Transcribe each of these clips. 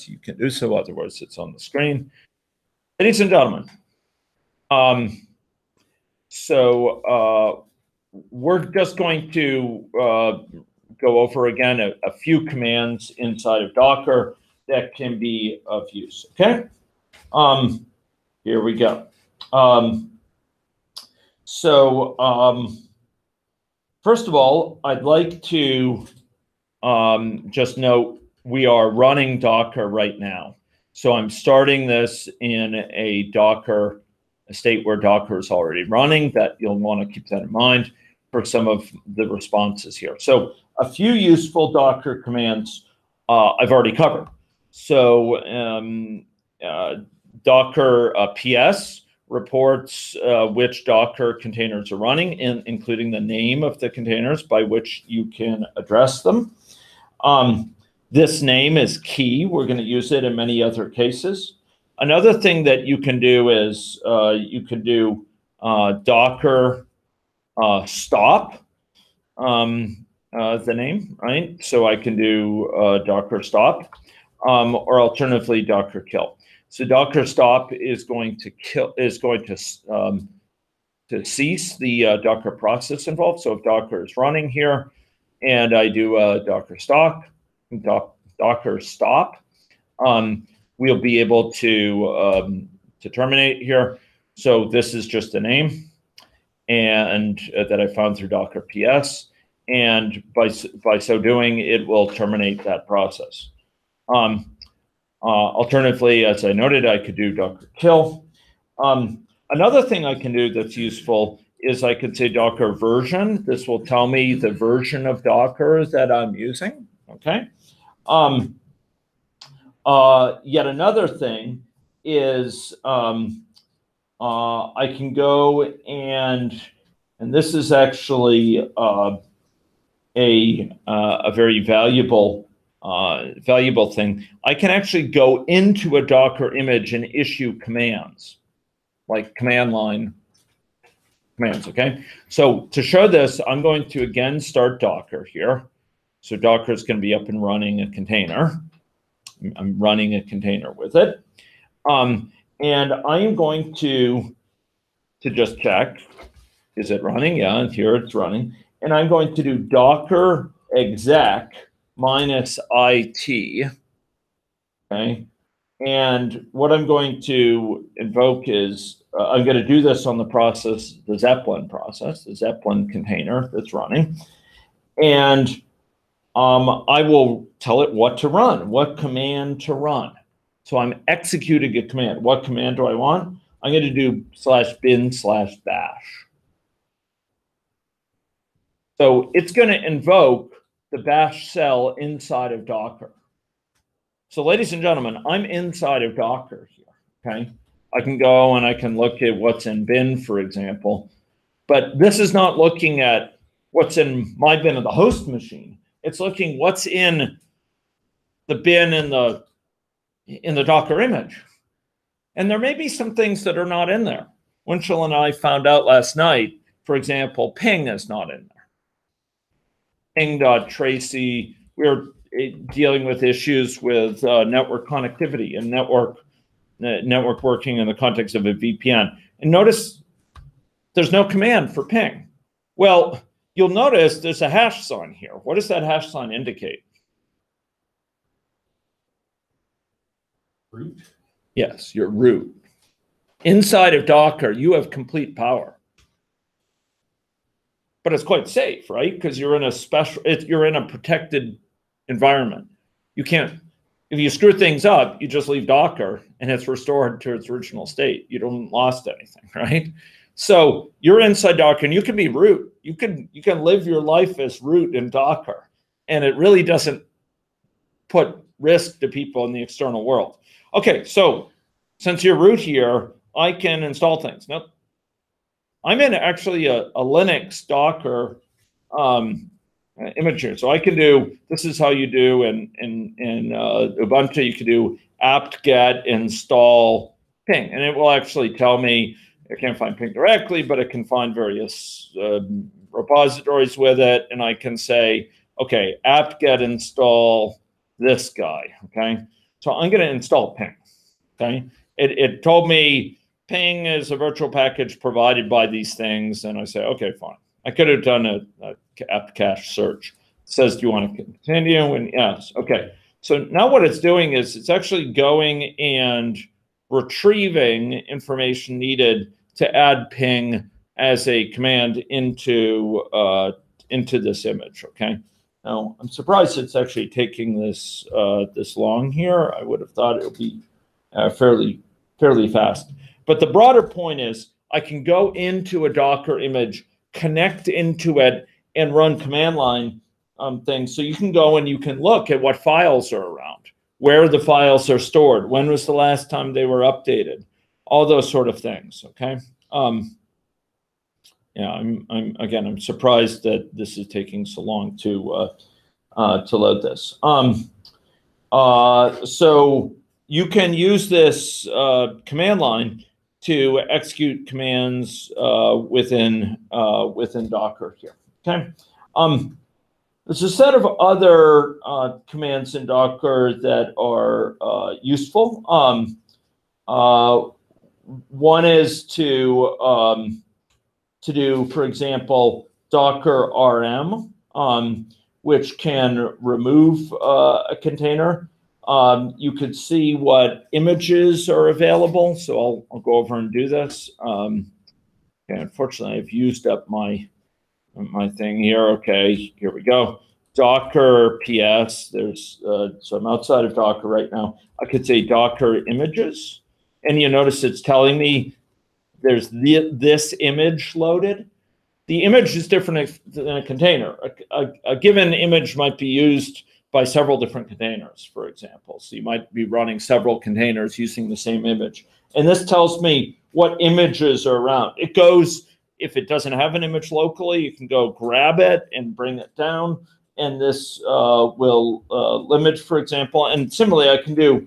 you can do so, otherwise it's on the screen. Ladies and gentlemen, we're just going to go over again a few commands inside of Docker that can be of use, okay? Here we go. First of all, I'd like to just note we are running Docker right now. So I'm starting this in a Docker state where Docker is already running. That you'll want to keep that in mind for some of the responses here. So a few useful Docker commands I've already covered. So Docker PS reports which Docker containers are running, including the name of the containers by which you can address them. This name is key. We're going to use it in many other cases. Another thing that you can do is you can do Docker stop, the name, right? So I can do Docker stop, or alternatively Docker kill. So Docker stop is going to cease the Docker process involved. So if Docker is running here, and I do Docker stop, we'll be able to terminate here. So this is just a name, and that I found through Docker PS, and by so doing, it will terminate that process. Alternatively, as I noted, I could do Docker kill. Another thing I can do that's useful is I could say Docker version. This will tell me the version of Docker that I'm using, okay? Yet another thing is I can go and this is actually a very valuable thing. I can actually go into a Docker image and issue commands, like command line commands, okay? So to show this, I'm going to again start Docker here. So Docker is going to be up and running a container. I'm running a container with it. And I am going to just check, is it running? Yeah, and here it's running. And I'm going to do Docker exec -it, okay? And what I'm going to invoke is, I'm going to do this on the process, the Zeppelin process, the Zeppelin container that's running. And I will tell it what to run, what command to run. So I'm executing a command. What command do I want? I'm going to do /bin/bash. So it's going to invoke the bash shell inside of Docker. So ladies and gentlemen, I'm inside of Docker here, okay? I can go and I can look at what's in bin, for example. But this is not looking at what's in my bin of the host machine. It's looking what's in the bin in the Docker image. And there may be some things that are not in there. Winchell and I found out last night, for example, ping is not in there. Ping.tracy, we're dealing with issues with network connectivity and network working in the context of a VPN. And notice there's no command for ping. Well, you'll notice there's a hash sign here. What does that hash sign indicate? Root? Yes, your root. Inside of Docker, you have complete power. But it's quite safe, right? Because you're in a you're in a protected environment. You can't, if you screw things up, you just leave Docker and it's restored to its original state. You don't lost anything, right? So you're inside Docker and you can be root. You can live your life as root in Docker, and it really doesn't put risk to people in the external world. Okay, so since you're root here, I can install things. Now, I'm in actually a Linux Docker image here. So I can do, this is how you do in Ubuntu, you can do apt-get install ping, and it will actually tell me, I can't find ping directly, but it can find various repositories with it, and I can say, okay, apt-get install this guy, okay? So I'm going to install ping. Okay. It told me ping is a virtual package provided by these things. And I say, okay, fine. I could have done a apt cache search. It says, do you want to continue? And yes. Okay. So now what it's doing is it's actually going and retrieving information needed to add ping as a command into this image. Okay. Now I'm surprised it's actually taking this this long here. I would have thought it would be fairly fast. But the broader point is I can go into a Docker image, connect into it, and run command line things. So you can go and you can look at what files are around, where the files are stored, when was the last time they were updated, all those sort of things. Okay. Yeah, I'm surprised that this is taking so long to load this. So you can use this command line to execute commands within Docker here. Okay. There's a set of other commands in Docker that are useful. One is to do, for example, Docker RM, which can remove a container. You could see what images are available. So I'll go over and do this. Okay, unfortunately, I've used up my thing here. Okay, here we go. Docker PS. So I'm outside of Docker right now. I could say Docker images, and you notice it's telling me there's this image loaded. The image is different than a container. A given image might be used by several different containers, for example. So you might be running several containers using the same image. And this tells me what images are around. It goes, if it doesn't have an image locally, you can go grab it and bring it down. And this will limit, for example. And similarly, I can do,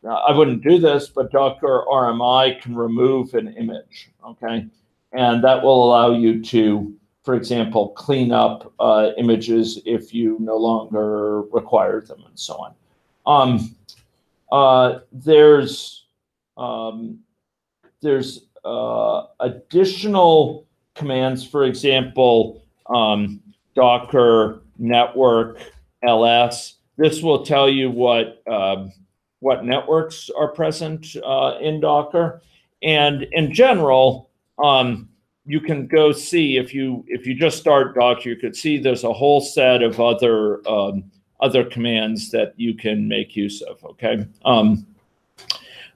I wouldn't do this, but Docker RMI can remove an image, okay? And that will allow you to, for example, clean up images if you no longer require them and so on. There's additional commands, for example, Docker network ls. This will tell you what networks are present in Docker. And in general, you can go see, if you just start Docker, you could see there's a whole set of other commands that you can make use of. Okay,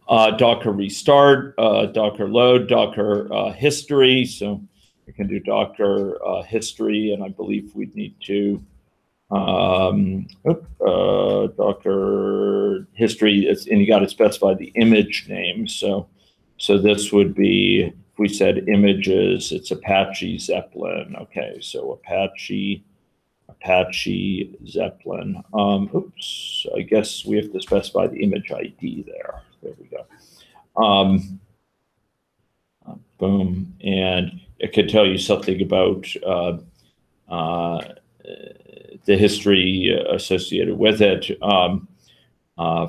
Docker restart, Docker load, Docker history. So you can do Docker history, and I believe we'd need to Docker history, and you got to specify the image name. So this would be, if we said images, it's Apache Zeppelin. Okay, so Apache Zeppelin. Oops, I guess we have to specify the image ID there. There we go. Boom, and it could tell you something about the history associated with it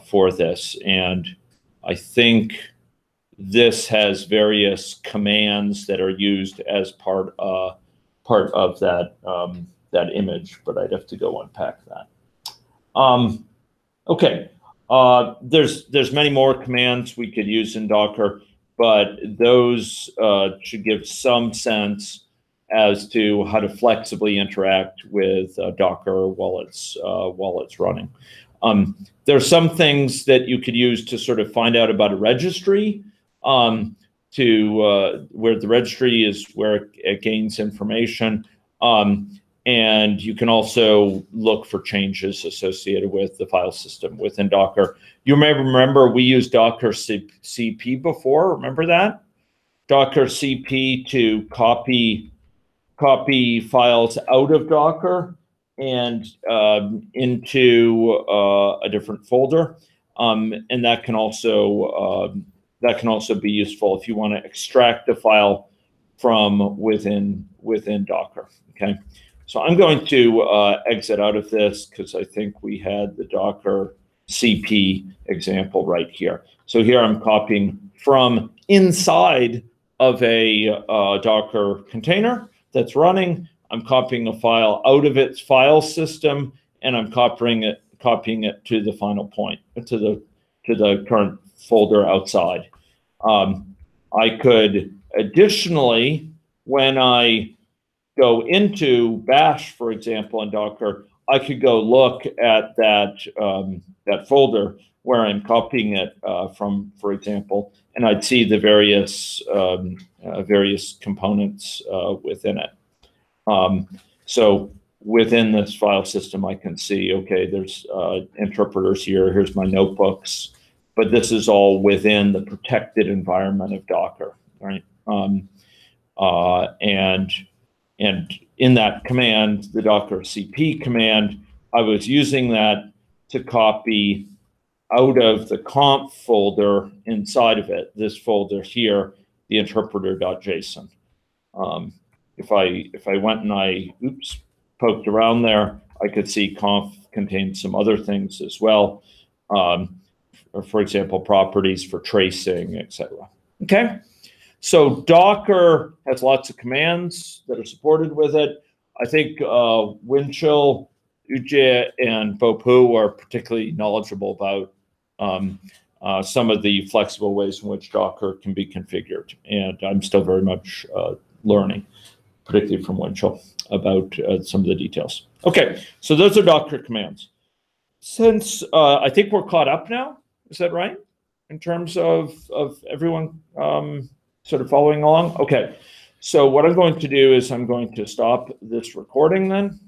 for this. And I think this has various commands that are used as part of that that image, but I'd have to go unpack that. Okay, there's many more commands we could use in Docker, but those should give some sense as to how to flexibly interact with Docker while it's running. There are some things that you could use to sort of find out about a registry, where the registry is where it gains information. And you can also look for changes associated with the file system within Docker. You may remember we used Docker CP before. Remember that? Docker CP to copy files out of Docker and into a different folder, and that can also be useful if you want to extract a file from within Docker. Okay, so I'm going to exit out of this because I think we had the Docker CP example right here. So here I'm copying from inside of a Docker container that's running. I'm copying a file out of its file system, and I'm copying it to the final point, to the current folder outside. I could additionally, when I go into Bash, for example, in Docker, I could go look at that folder where I'm copying it from, for example, and I'd see the various components within it. So within this file system, I can see, okay, there's interpreters here. Here's my notebooks, but this is all within the protected environment of Docker, right? And in that command, the Docker CP command, I was using that to copy out of the conf folder inside of it, this folder here, the interpreter.json. If I went and I poked around there, I could see conf contains some other things as well. For example, properties for tracing, etc. Okay. So Docker has lots of commands that are supported with it. I think Winchell, Ujie, and Bopu are particularly knowledgeable about some of the flexible ways in which Docker can be configured. And I'm still very much learning, particularly from Winchell, about some of the details. Okay, so those are Docker commands. Since I think we're caught up now, is that right? In terms of everyone sort of following along? Okay, so what I'm going to do is I'm going to stop this recording then.